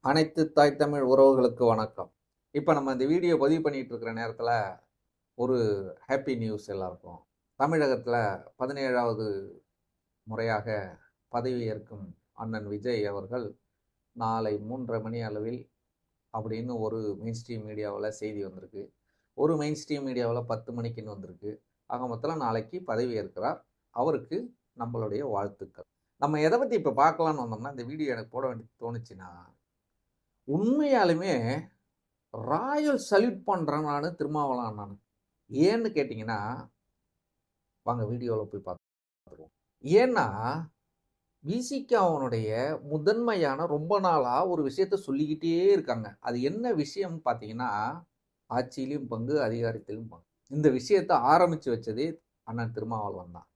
அனைத்து தாய் தமிழ் உறவுகளுக்கு வணக்கம். இப்போ நம்ம இந்த வீடியோ பதிவு பண்ணிட்டு இருக்கிற நேரத்தில் ஒரு ஹாப்பி நியூஸ் எல்லாருக்கும். தமிழகத்தில் 17வது முறையாக பதவியேற்கும் அண்ணன் விஜய் அவர்கள் நாளை 3:30 மணி அளவில் அப்படின்னு ஒரு மெயின் ஸ்ட்ரீம் மீடியாவில் செய்தி வந்திருக்கு. ஒரு மெயின் ஸ்ட்ரீம் மீடியாவில் 10 மணிக்குன்னு வந்திருக்கு. ஆக மொத்தம் நாளைக்கு பதவியேற்கிறார். அவருக்கு நம்மளுடைய வாழ்த்துக்கள். நம்ம எதை பற்றி இப்போ பார்க்கலான்னு வந்தோம்னா, இந்த வீடியோ எனக்கு போட வேண்டியது தோணுச்சுன்னா, உண்மையாலுமே ராயல் சல்யூட் பண்ணுறேன் நான் திருமாவளவன் நான். ஏன்னு கேட்டிங்கன்னா, வாங்க வீடியோவில் போய் பார்த்துருவோம். ஏன்னா விசிகாவுடைய முதன்மையான ரொம்ப நாளாக ஒரு விஷயத்த சொல்லிக்கிட்டே இருக்காங்க. அது என்ன விஷயம்னு பார்த்தீங்கன்னா, ஆட்சியிலும் பங்கு, அதிகாரத்திலும் பங்கு. இந்த விஷயத்தை ஆரம்பித்து வச்சதே அண்ணன் திருமாவளவன் தான்.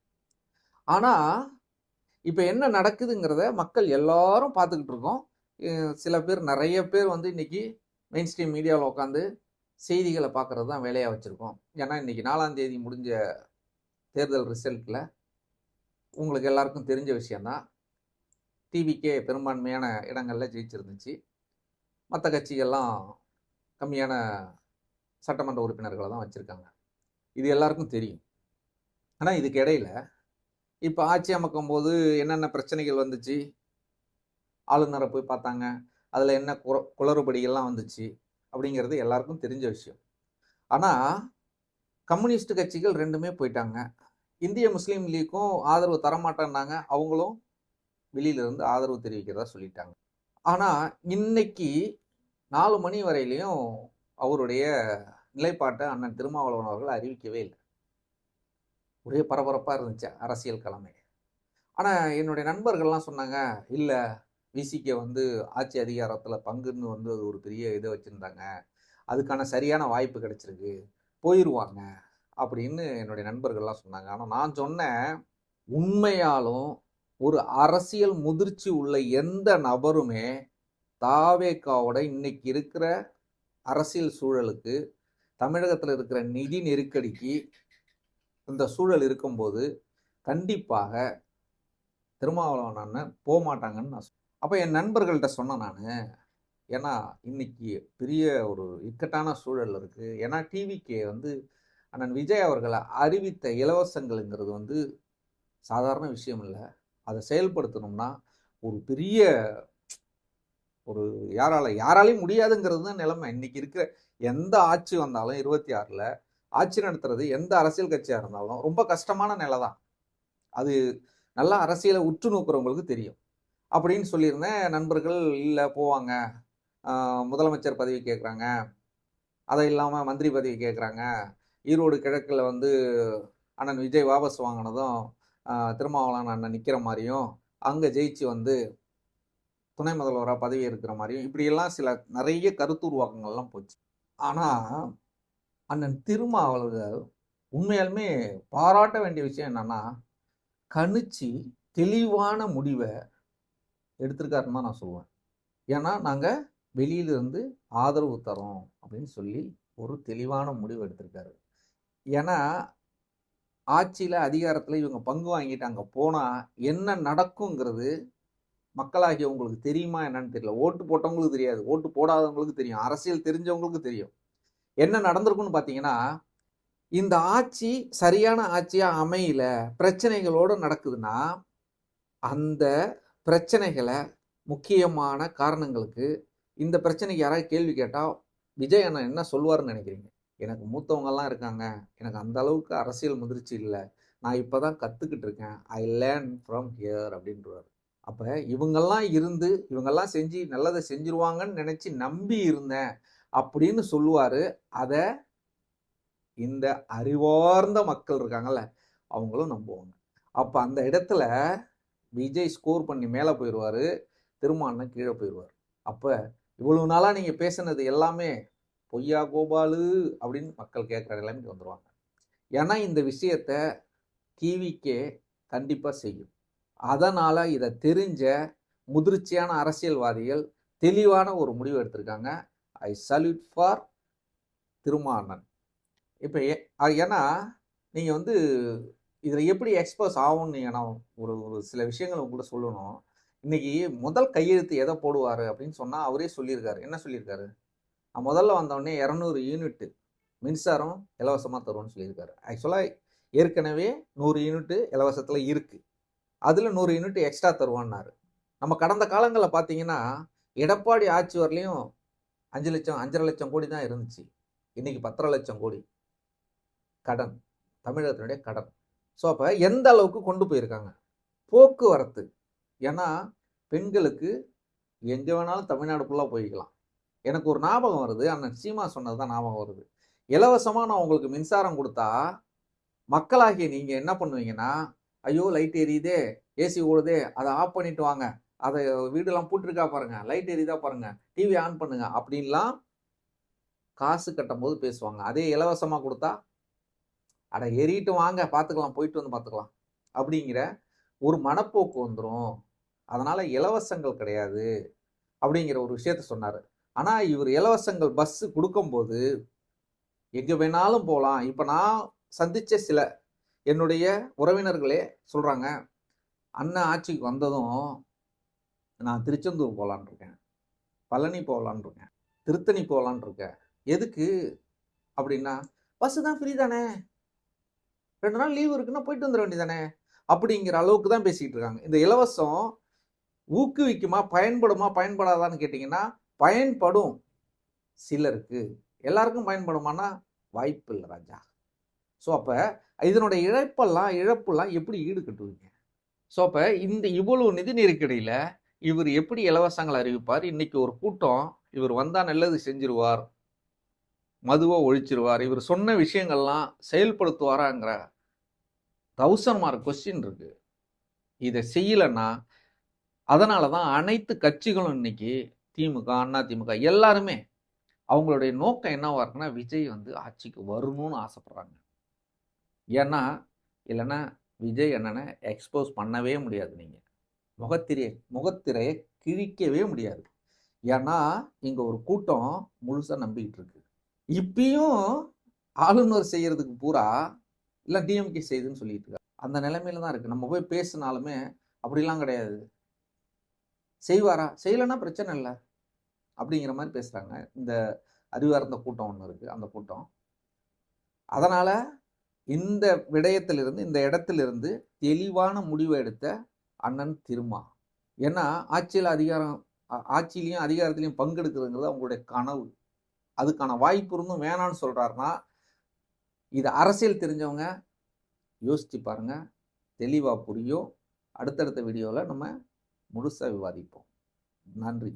ஆனால் இப்போ என்ன நடக்குதுங்கிறத மக்கள் எல்லாரும் பார்த்துக்கிட்டு இருக்கோம். சில பேர், நிறைய பேர் வந்து இன்னைக்கு மெயின் ஸ்ட்ரீம் மீடியாவில் உட்காந்து செய்திகளை பார்க்கறது தான் வேலையாக வச்சுருக்கோம். ஏன்னா இன்னைக்கு 4ஆம் தேதி முடிஞ்ச தேர்தல் ரிசல்ட்டில் உங்களுக்கு எல்லாருக்கும் தெரிஞ்ச விஷயந்தான். டிவிக்கே பெரும்பான்மையான இடங்களில் ஜெயிச்சிருந்துச்சு. மற்ற கட்சிகள்லாம் கம்மியான சட்டமன்ற உறுப்பினர்களை தான் வச்சுருக்காங்க. இது எல்லாருக்கும் தெரியும். ஆனால் இதுக்கு இடையில இப்போ ஆட்சி அமைக்கும் போது என்னென்ன பிரச்சனைகள் வந்துச்சு, ஆளுநரை போய் பார்த்தாங்க, அதில் என்ன குளறுபடிகள்லாம் வந்துச்சு அப்படிங்கிறது எல்லாருக்கும் தெரிஞ்ச விஷயம். ஆனால் கம்யூனிஸ்ட் கட்சிகள் ரெண்டுமே போயிட்டாங்க. இந்திய முஸ்லீம் லீக்கும் ஆதரவு தரமாட்டேன்னாங்க, அவங்களும் வெளியிலிருந்து ஆதரவு தெரிவிக்கிறதா சொல்லிட்டாங்க. ஆனால் இன்னைக்கு 4 மணி வரையிலையும் அவருடைய நிலைப்பாட்டை அண்ணன் திருமாவளவன் அவர்கள் அறிவிக்கவே இல்லை. ஒரே பரபரப்பாக இருந்துச்சு அரசியல் கிழமை. ஆனால் என்னுடைய நண்பர்கள்லாம் சொன்னாங்க, இல்லை விசிகே வந்து ஆட்சி அதிகாரத்தில் பங்குன்னு வந்து அது ஒரு பெரிய இதை வச்சுருந்தாங்க, அதுக்கான சரியான வாய்ப்பு கிடைச்சிருக்கு, போயிடுவாங்க அப்படின்னு என்னுடைய நண்பர்கள்லாம் சொன்னாங்க. ஆனால் நான் சொன்னேன், உண்மையாலும் ஒரு அரசியல் முதிர்ச்சி உள்ள எந்த நபருமே தாவேகாவோட இன்னைக்கு இருக்கிற அரசியல் சூழலுக்கு, தமிழகத்தில் இருக்கிற நிதி நெருக்கடிக்கு இந்த சூழல் இருக்கும்போது கண்டிப்பாக திருமாவளவன் அண்ணன் போக மாட்டாங்கன்னு நான் சொன்னேன். அப்போ என் நண்பர்கள்ட்ட சொன்னேன் நான், ஏன்னா இன்னைக்கு பெரிய ஒரு இக்கட்டான சூழல் இருக்குது. ஏன்னா டிவிக்கே வந்து அண்ணன் விஜய் அவர்களை அறிவித்த இலவசங்கள்ங்கிறது வந்து சாதாரண விஷயம் இல்லை. அதை செயல்படுத்தணும்னா ஒரு பெரிய ஒரு யாராலையும் முடியாதுங்கிறது தான் நிலைமை. இன்னைக்கு இருக்கிற எந்த ஆட்சி வந்தாலும் 26ல் ஆட்சி நடத்துறது எந்த அரசியல் கட்சியாக இருந்தாலும் ரொம்ப கஷ்டமான நிலை தான். அது நல்லா அரசியலை உற்று நோக்குறவங்களுக்கு தெரியும். அப்படின்னு சொல்லியிருந்தேன். நண்பர்கள் இல்லை போவாங்க, முதலமைச்சர் பதவி கேட்குறாங்க, அதை இல்லாமல் மந்திரி பதவி கேட்குறாங்க, ஈரோடு கிழக்கில் வந்து அண்ணன் விஜய் வாபஸ் வாங்கினதும் திருமாவளவன் அண்ணன் நிற்கிற மாதிரியும், அங்கே ஜெயிச்சு வந்து துணை முதல்வராக பதவி இருக்கிற மாதிரியும், இப்படியெல்லாம் சில நிறைய கருத்து உருவாக்கங்கள்லாம் போச்சு. ஆனால் அண்ணன் திருமாவளவன் உண்மையாலுமே பாராட்ட வேண்டிய விஷயம் என்னன்னா, கணிச்சு தெளிவான முடிவை எடுத்திருக்காருன்னு தான் நான் சொல்லுவேன். ஏன்னா நாங்கள் வெளியிலிருந்து ஆதரவு தரோம் அப்படின்னு சொல்லி ஒரு தெளிவான முடிவு எடுத்திருக்காரு. ஏன்னா ஆட்சியில் அதிகாரத்தில் இவங்க பங்கு வாங்கிட்டு அங்கே போனால் என்ன நடக்குங்கிறது மக்களாகிய உங்களுக்கு தெரியுமா என்னன்னு தெரியல. ஓட்டு போட்டவங்களுக்கு தெரியாது, ஓட்டு போடாதவங்களுக்கு தெரியும், அரசியல் தெரிஞ்சவங்களுக்கு தெரியும். என்ன நடந்திருக்குன்னு பார்த்தீங்கன்னா, இந்த ஆட்சி சரியான ஆட்சியாக அமையல, பிரச்சனைகளோடு நடக்குதுன்னா, அந்த பிரச்சனைகளை முக்கியமான காரணங்களுக்கு இந்த பிரச்சனைக்கு யாராவது கேள்வி கேட்டால் விஜய் அண்ணன் என்ன சொல்லுவார்னு நினைக்கிறீங்க? எனக்கு மூத்தவங்கெல்லாம் இருக்காங்க, எனக்கு அந்த அளவுக்கு அரசியல் முதிர்ச்சி இல்லை, நான் இப்போ தான் கற்றுக்கிட்டு இருக்கேன், ஐ லேர்ன் ஃப்ரம் ஹியர் அப்படின்றவார். அப்போ இவங்கெல்லாம் இருந்து இவங்கெல்லாம் செஞ்சு நல்லதை செஞ்சிருவாங்கன்னு நினச்சி நம்பி இருந்தேன் அப்படின்னு சொல்லுவார். அதை இந்த அறிவார்ந்த மக்கள் இருக்காங்கல்ல, அவங்களும் நம்புவாங்க. அப்போ அந்த இடத்துல விஜய் ஸ்கோர் பண்ணி மேலே போயிடுவார், திருமாவளவன் கீழே போயிடுவார். அப்போ இவ்வளவு நாளாக நீங்கள் பேசுனது எல்லாமே பொய்யா கோபாலு அப்படின்னு மக்கள் கேட்குற நிலைமைக்கு வந்துடுவாங்க. ஏன்னா இந்த விஷயத்த டிவிக்கே கண்டிப்பாக செய்யும். அதனால் இதை தெரிஞ்ச முதிர்ச்சியான அரசியல்வாதிகள் தெளிவான ஒரு முடிவு எடுத்திருக்காங்க. ஐ சல்யூட் ஃபார் திருமாவளவன். இப்போ ஏன்னா நீங்கள் வந்து இதில் எப்படி எக்ஸ்போஸ் ஆகும்னு நான் ஒரு சில விஷயங்கள் உங்கள்கிட்ட சொல்லணும். இன்னைக்கு முதல் கையெழுத்து எதை போடுவாரு அப்படின்னு சொன்னா அவரே சொல்லியிருக்காரு. என்ன சொல்லியிருக்காரு? நான் முதல்ல வந்தோடனே 200 யூனிட் மின்சாரம் இலவசமா தருவோம்னு சொல்லியிருக்காரு. ஆக்சுவலா ஏற்கனவே 100 யூனிட் இலவசத்துல இருக்கு. அதுல 100 யூனிட் எக்ஸ்ட்ரா தருவான்னாரு. நம்ம கடந்த காலங்களில் பார்த்தீங்கன்னா எடப்பாடி ஆட்சி வரலையும் 5 லட்சம் 5.5 லட்சம் கோடி தான் இருந்துச்சு. இன்னைக்கு 10.5 லட்சம் கோடி கடன், தமிழகத்தினுடைய கடன். ஸோ அப்போ எந்த அளவுக்கு கொண்டு போயிருக்காங்க போக்குவரத்து. ஏன்னா பெண்களுக்கு எங்கே வேணாலும் தமிழ்நாடு ஃபுல்லாக போய்க்கலாம். எனக்கு ஒரு ஞாபகம் வருது, அண்ணன் சீமா சொன்னது தான் ஞாபகம் வருது. இலவசமாக நான் உங்களுக்கு மின்சாரம் கொடுத்தா மக்களாகிய நீங்கள் என்ன பண்ணுவீங்கன்னா, ஐயோ லைட் எரியுதே, ஏசி ஓடுதே, அதை ஆஃப் பண்ணிட்டு வாங்க, அதை வீடெல்லாம் பூட்டிருக்கா பாருங்க, லைட் எரியுதா பாருங்க, டிவி ஆன் பண்ணுங்க அப்படின்லாம் காசு கட்டும் போது பேசுவாங்க. அதே இலவசமாக கொடுத்தா அட எறிட்டு வாங்க பார்த்துக்கலாம், போயிட்டு வந்து பார்த்துக்கலாம் அப்படிங்கிற ஒரு மனப்போக்கு வந்துடும். அதனால இலவசங்கள் கிடையாது அப்படிங்கிற ஒரு விஷயத்த சொன்னார். ஆனால் இவர் இலவசங்கள் பஸ்ஸு கொடுக்கும்போது எங்கே வேணாலும் போகலாம். இப்போ நான் சந்தித்த சில என்னுடைய உறவினர்களே சொல்கிறாங்க, அண்ணன் ஆட்சிக்கு வந்ததும் நான் திருச்செந்தூர் போகலான் இருக்கேன், பழனி போகலான் இருக்கேன், திருத்தணி போகலான் இருக்கேன். எதுக்கு அப்படின்னா, பஸ்ஸு தான் ஃப்ரீ தானே, 2 நாள் லீவு இருக்குன்னா போயிட்டு வந்துட வேண்டியதானே அப்படிங்கிற அளவுக்கு தான் பேசிக்கிட்டு இருக்காங்க. இந்த இலவசம் ஊக்குவிக்குமா, பயன்படுமா, பயன்படாதான்னு கேட்டிங்கன்னா பயன்படும் சிலருக்கு. எல்லாருக்கும் பயன்படுமானா வாய்ப்பு இல்லை ராஜா. ஸோ அப்போ இதனுடைய இழப்பெல்லாம் எப்படி ஈடு கட்டுவீங்க? ஸோ அப்போ இந்த இவ்வளவு நிதி நெருக்கடியில் இவர் எப்படி இலவசங்கள் அறிவிப்பார்? இன்னைக்கு ஒரு கூட்டம் இவர் வந்தால் நல்லது செஞ்சிருவார், மதுவை ஒழிச்சிருவார், இவர் சொன்ன விஷயங்கள்லாம் செயல்படுத்துவாராங்கிற 1000 மார்க் கொஸ்டின் இருக்கு. இதை செய்யலைன்னா அதனால தான் அனைத்து கட்சிகளும் இன்னைக்கு திமுக, அண்ணா திமுக எல்லாருமே அவங்களுடைய நோக்கம் என்னவா இருக்குன்னா, விஜய் வந்து ஆட்சிக்கு வரணும்னு ஆசைப்படுறாங்க. ஏன்னா இல்லைன்னா விஜய் அண்ணனை எக்ஸ்போஸ் பண்ணவே முடியாது. நீங்கள் முகத்திரையை கிழிக்கவே முடியாது. ஏன்னா இங்கே ஒரு கூட்டம் முழுசாக நம்பிக்கிட்டு இருக்கு. இப்பயும் ஆளுநர் செய்யறதுக்கு பூரா இல்லை டிஎம்கே செய்யுதுன்னு சொல்லிட்டு இருக்காங்க. அந்த நிலைமையில தான் இருக்கு. நம்ம போய் பேசினாலுமே அப்படிலாம் கிடையாது. செய்வாரா, செய்யலைன்னா பிரச்சனை இல்லை அப்படிங்கிற மாதிரி பேசுறாங்க. இந்த அறிவார்ந்த கூட்டம் ஒன்று இருக்கு, அந்த கூட்டம். அதனால இந்த விடயத்திலிருந்து, இந்த இடத்திலிருந்து தெளிவான முடிவை எடுத்த அண்ணன் திருமா. ஏன்னா ஆட்சியிலையும் அதிகாரத்திலையும் பங்கெடுக்கிறதுங்கிறது அவங்களுடைய கனவு. அதுக்கான வாய்ப்பு இருந்தும் வேணான்னு சொல்றாருன்னா, இது அரசியல் தெரிஞ்சவங்க யோசிச்சு பாருங்க, தெளிவா புரியும். அடுத்தடுத்த வீடியோவில் நம்ம முழுசாக விவாதிப்போம். நன்றி.